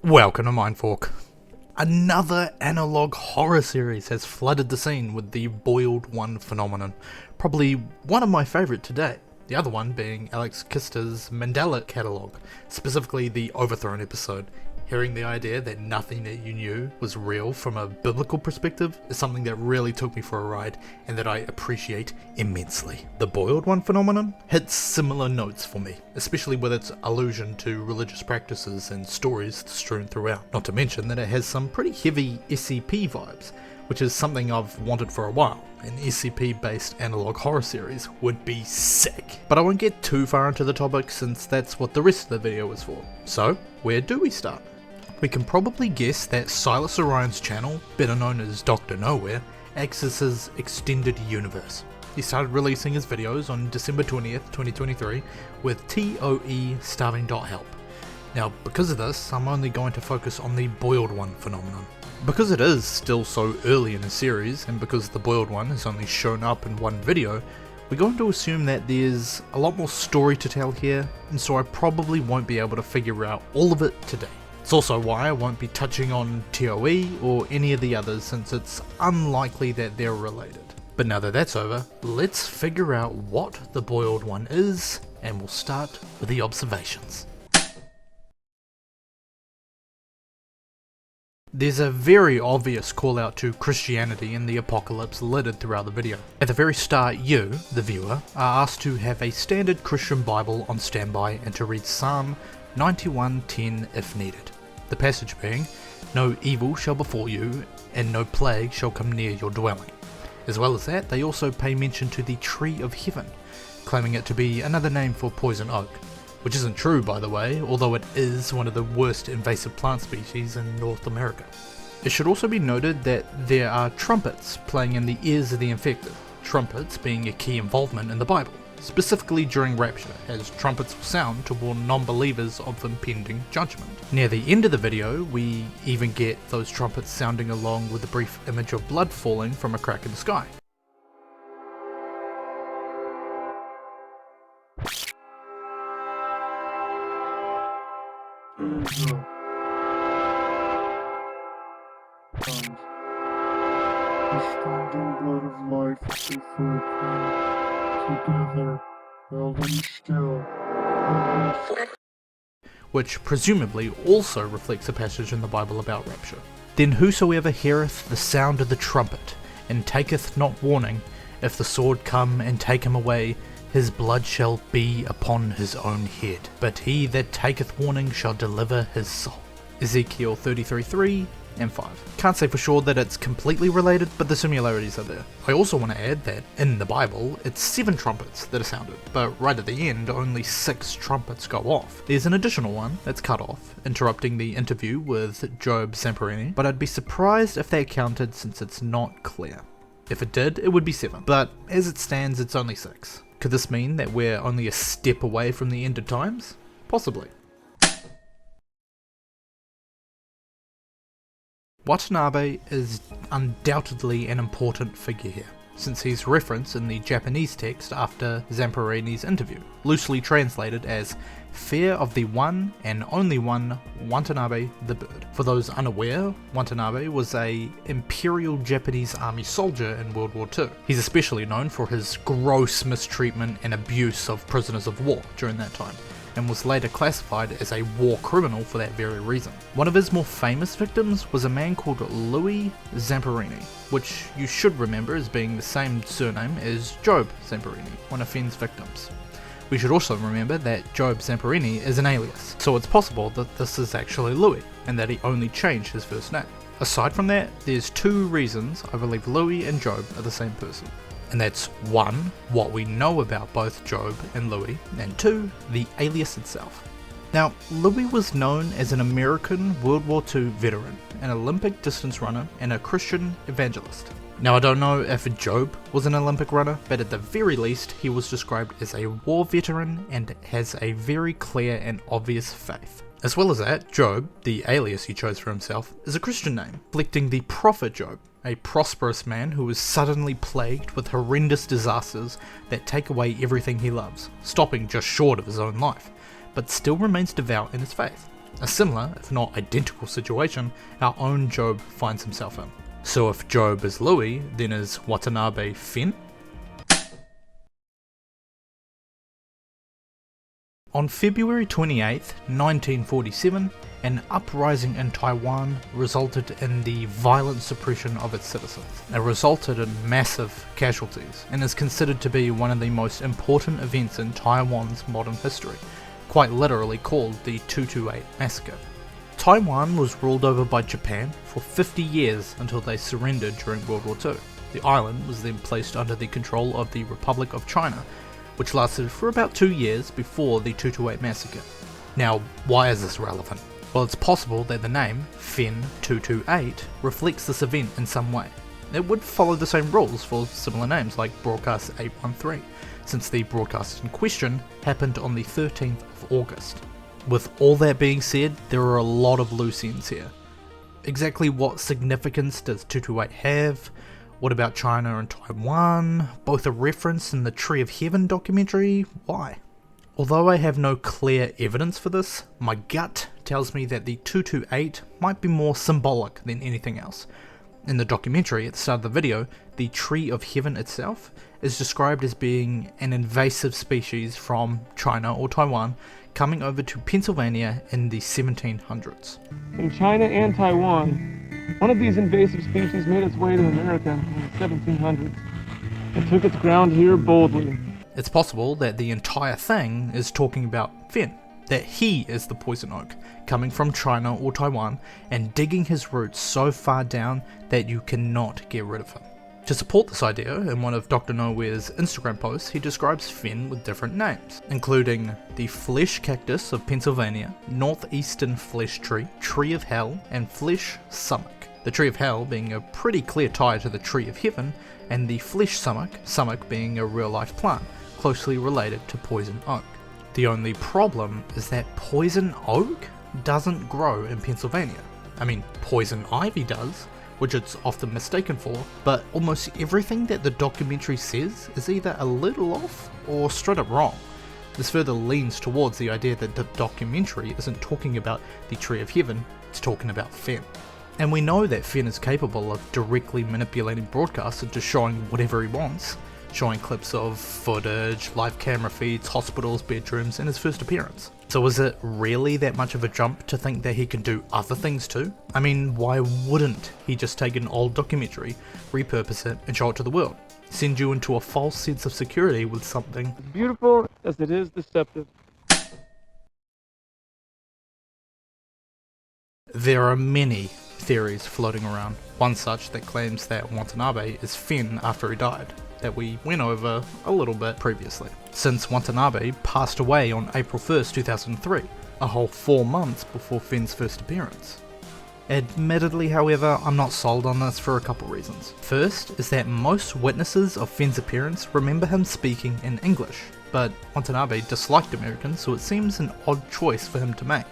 Welcome to Mindfork. Another analog horror series has flooded the scene with the boiled one phenomenon, probably one of my favourite today. The other one being Alex Kister's Mandela catalogue, specifically the Overthrown episode. Hearing the idea that nothing that you knew was real from a biblical perspective is something that really took me for a ride and that I appreciate immensely. The boiled one phenomenon hits similar notes for me, especially with its allusion to religious practices and stories strewn throughout. Not to mention that it has some pretty heavy SCP vibes, which is something I've wanted for a while. An SCP-based analog horror series would be sick. But I won't get too far into the topic since that's what the rest of the video is for. So, where do we start? We can probably guess that Silas Orion's channel, better known as Dr. Nowhere, acts as his extended universe. He started releasing his videos on December 20th, 2023 with t.o.e. starving.help. Now, because of this, I'm only going to focus on the boiled one phenomenon. Because it is still so early in the series, and because the boiled one has only shown up in one video, we're going to assume that there's a lot more story to tell here, and so I probably won't be able to figure out all of it today. It's also why I won't be touching on t.o.e. or any of the others since it's unlikely that they're related. But now that that's over, let's figure out what the boiled one is, and we'll start with the observations. There's a very obvious call out to Christianity and the apocalypse littered throughout the video. At the very start, you, the viewer, are asked to have a standard Christian Bible on standby and to read Psalm 91:10 if needed. The passage being, "No evil shall befall you, and no plague shall come near your dwelling." As well as that, they also pay mention to the Tree of Heaven, claiming it to be another name for poison oak. Which isn't true, by the way, although it is one of the worst invasive plant species in North America. It should also be noted that there are trumpets playing in the ears of the infected, trumpets being a key involvement in the Bible, specifically during rapture, as trumpets will sound to warn non-believers of impending judgment. Near the end of the video, we even get those trumpets sounding along with a brief image of blood falling from a crack in the sky. The standing blood of life we together, held and still. Which presumably also reflects a passage in the Bible about rapture. Then whosoever heareth the sound of the trumpet, and taketh not warning, if the sword come and take him away, his blood shall be upon his own head. But he that taketh warning shall deliver his soul. Ezekiel 33:3 and 5. Can't say for sure that it's completely related, but the similarities are there. I also want to add that in the Bible, it's 7 trumpets that are sounded, but right at the end, only 6 trumpets go off. There's an additional one that's cut off, interrupting the interview with Job Zamperini, but I'd be surprised if that counted since it's not clear. If it did, it would be 7, but as it stands, it's only 6. Could this mean that we're only a step away from the end of times? Possibly. Watanabe is undoubtedly an important figure here, since he's referenced in the Japanese text after Zamperini's interview, loosely translated as "Fear of the one and only one, Watanabe the bird." For those unaware, Watanabe was a Imperial Japanese Army soldier in World War II. He's especially known for his gross mistreatment and abuse of prisoners of war during that time, and was later classified as a war criminal for that very reason. One of his more famous victims was a man called Louis Zamperini, which you should remember as being the same surname as Job Zamperini, one of Phen's victims. We should also remember that Job Zamperini is an alias, so it's possible that this is actually Louis, and that he only changed his first name. Aside from that, there's 2 reasons I believe Louis and Job are the same person. And that's 1, what we know about both Job and Louis, and 2, the alias itself. Now, Louis was known as an American World War II veteran, an Olympic distance runner, and a Christian evangelist. Now, I don't know if Job was an Olympic runner, but at the very least, he was described as a war veteran and has a very clear and obvious faith. As well as that, Job, the alias he chose for himself, is a Christian name, reflecting the prophet Job, a prosperous man who is suddenly plagued with horrendous disasters that take away everything he loves, stopping just short of his own life, but still remains devout in his faith. A similar, if not identical situation, our own Job finds himself in. So if Job is Louis, then is Watanabe Phen? On February 28, 1947, an uprising in Taiwan resulted in the violent suppression of its citizens. It resulted in massive casualties and is considered to be one of the most important events in Taiwan's modern history, quite literally called the 228 massacre. Taiwan was ruled over by Japan for 50 years until they surrendered during World War II. The island was then placed under the control of the Republic of China, which lasted for about 2 years before the 228 massacre. Now, why is this relevant? Well, it's possible that the name Phen-228 reflects this event in some way. It would follow the same rules for similar names like Broadcast 813, since the broadcast in question happened on the 13th of August. With all that being said, there are a lot of loose ends here. Exactly what significance does 228 have? What about China and Taiwan? Both are referenced in the Tree of Heaven documentary? Why? Although I have no clear evidence for this, my gut tells me that the 228 might be more symbolic than anything else. In the documentary at the start of the video, the Tree of Heaven itself is described as being an invasive species from China or Taiwan coming over to Pennsylvania in the 1700s. In China and Taiwan, one of these invasive species made its way to America in the 1700s and took its ground here boldly. It's possible that the entire thing is talking about Phen, that he is the poison oak, coming from China or Taiwan and digging his roots so far down that you cannot get rid of him. To support this idea, in one of Dr. Nowhere's Instagram posts, he describes Phen with different names, including the flesh cactus of Pennsylvania, northeastern flesh tree, tree of hell, and flesh stomach. The tree of hell being a pretty clear tie to the tree of heaven, and the flesh stomach being a real life plant, closely related to poison oak. The only problem is that poison oak doesn't grow in Pennsylvania. I mean, poison ivy does, which it's often mistaken for, but almost everything that the documentary says is either a little off or straight up wrong. This further leans towards the idea that the documentary isn't talking about the Tree of Heaven, it's talking about Phen. And we know that Phen is capable of directly manipulating broadcasts into showing whatever he wants, showing clips of footage, live camera feeds, hospitals, bedrooms, and his first appearance. So is it really that much of a jump to think that he can do other things too? I mean, why wouldn't he just take an old documentary, repurpose it, and show it to the world? Send you into a false sense of security with something As beautiful as it is deceptive. There are many theories floating around. One such that claims that Watanabe is Phen after he died, that we went over a little bit previously, since Watanabe passed away on April 1st, 2003, a whole 4 months before Phen's first appearance. Admittedly, however, I'm not sold on this for a couple reasons. First is that most witnesses of Phen's appearance remember him speaking in English, but Watanabe disliked Americans, so it seems an odd choice for him to make.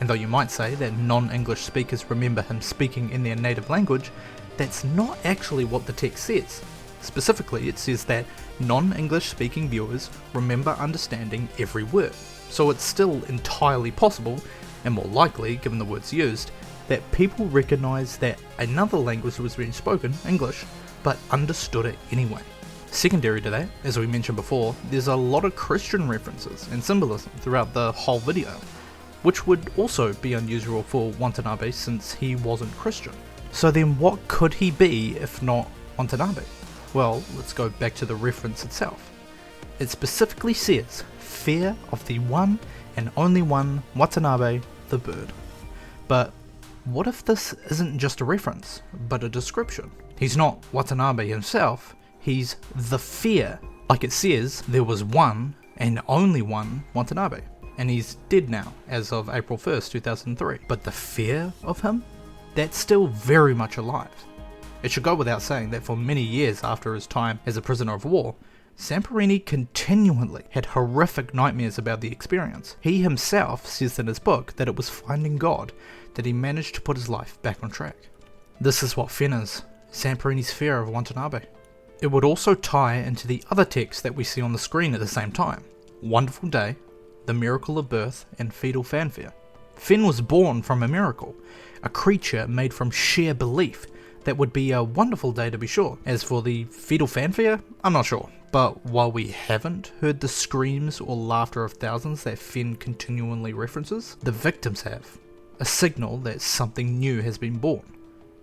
And though you might say that non-English speakers remember him speaking in their native language, that's not actually what the text says. Specifically, it says that non-English speaking viewers remember understanding every word. So it's still entirely possible, and more likely given the words used, that people recognise that another language was being spoken, English, but understood it anyway. Secondary to that, as we mentioned before, there's a lot of Christian references and symbolism throughout the whole video, which would also be unusual for Watanabe since he wasn't Christian. So then what could he be if not Watanabe? Well, let's go back to the reference itself. It specifically says, fear of the one and only one Watanabe the bird. But what if this isn't just a reference, but a description? He's not Watanabe himself, he's the fear. Like it says, there was one and only one Watanabe, and he's dead now as of April 1st, 2003. But the fear of him? That's still very much alive. It should go without saying that for many years after his time as a prisoner of war, Zamperini continually had horrific nightmares about the experience. He himself says in his book that it was finding God that he managed to put his life back on track. This is what Phen is Zamperini's fear of Watanabe. It would also tie into the other text that we see on the screen at the same time. Wonderful Day, The Miracle of Birth, and Fetal Fanfare. Phen was born from a miracle, a creature made from sheer belief. That would be a wonderful day to be sure. As for the fetal fanfare, I'm not sure. But while we haven't heard the screams or laughter of thousands that Phen continually references, the victims have. A signal that something new has been born.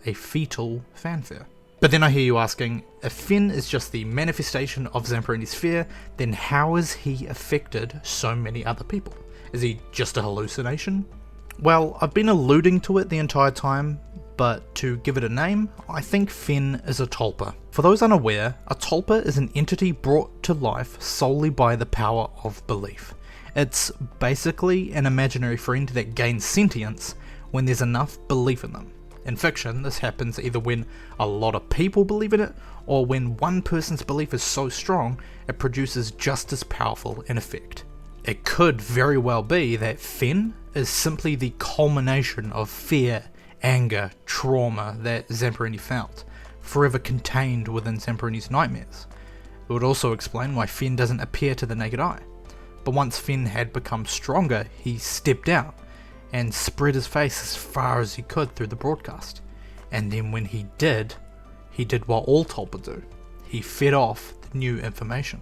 A fetal fanfare. But then I hear you asking, if Phen is just the manifestation of Zamperini's fear, then how has he affected so many other people? Is he just a hallucination? Well, I've been alluding to it the entire time, but to give it a name, I think Phen is a tulpa. For those unaware, a tulpa is an entity brought to life solely by the power of belief. It's basically an imaginary friend that gains sentience when there's enough belief in them. In fiction, this happens either when a lot of people believe in it, or when one person's belief is so strong, it produces just as powerful an effect. It could very well be that Phen is simply the culmination of fear, anger, trauma that Zamperini felt, forever contained within Zamperini's nightmares. It would also explain why Phen doesn't appear to the naked eye. But once Phen had become stronger, he stepped out and spread his face as far as he could through the broadcast. And then when he did what all tulpa do. He fed off the new information.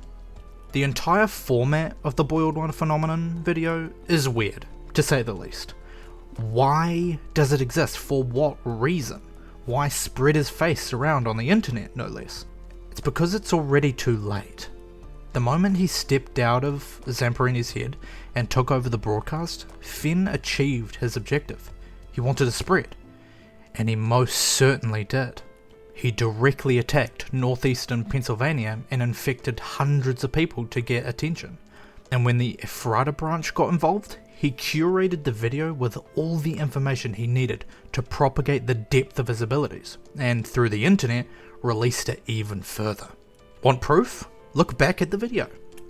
The entire format of the Boiled One phenomenon video is weird, to say the least. Why does it exist? For what reason? Why spread his face around on the internet, no less? It's because it's already too late. The moment he stepped out of Zamperini's head and took over the broadcast, Phen achieved his objective. He wanted to spread. And he most certainly did. He directly attacked northeastern Pennsylvania and infected hundreds of people to get attention. And when the Ephrata branch got involved, he curated the video with all the information he needed to propagate the depth of his abilities, and through the internet, released it even further. Want proof? Look back at the video.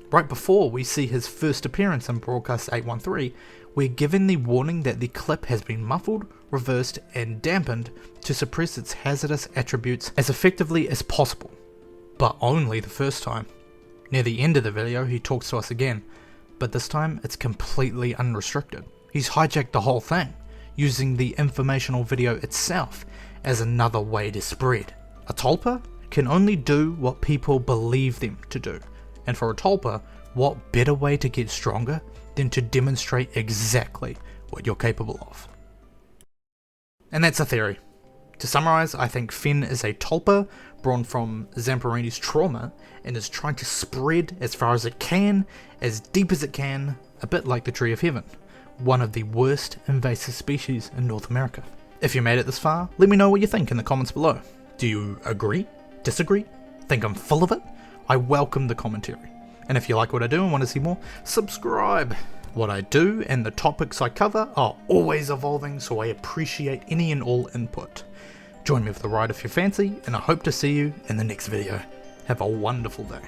Right before we see his first appearance in Broadcast 813, we're given the warning that the clip has been muffled, reversed, and dampened to suppress its hazardous attributes as effectively as possible. But only the first time. Near the end of the video, he talks to us again, but this time it's completely unrestricted. He's hijacked the whole thing, using the informational video itself as another way to spread. A tulpa can only do what people believe them to do, and for a tulpa, what better way to get stronger than to demonstrate exactly what you're capable of. And that's a theory. To summarize, I think Phen is a tulpa born from Zamperini's trauma and is trying to spread as far as it can, as deep as it can, a bit like the Tree of Heaven, one of the worst invasive species in North America. If you made it this far, let me know what you think in the comments below. Do you agree? Disagree? Think I'm full of it? I welcome the commentary. And if you like what I do and want to see more, subscribe. What I do and the topics I cover are always evolving, so I appreciate any and all input. Join me for the ride if you fancy, and I hope to see you in the next video. Have a wonderful day.